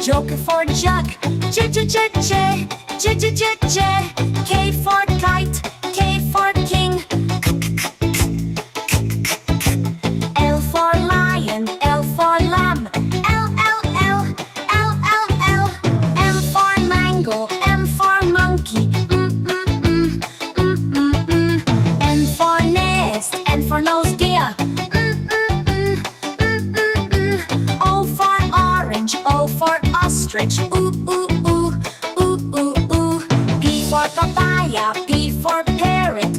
Joker for jug, J, J, J, J, J, J, J, J. K for kite, K for king. L for lion, L for lamb. L, L, L, L, L, L. M for mango, M for monkey. N for nest, N for nose deer. O for orange, O for ostrich. Ooh, ooh, ooh, ooh, ooh, ooh. P for papaya, P for parrot.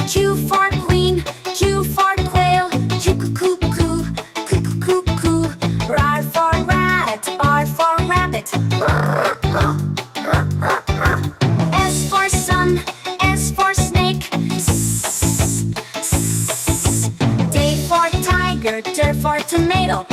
Q for queen, Q for quail. Q, coo, coo, coo, coo, coo, coo, coo. R for rat, R for rabbit. S for sun, S for snake. T for tiger, T for tomato.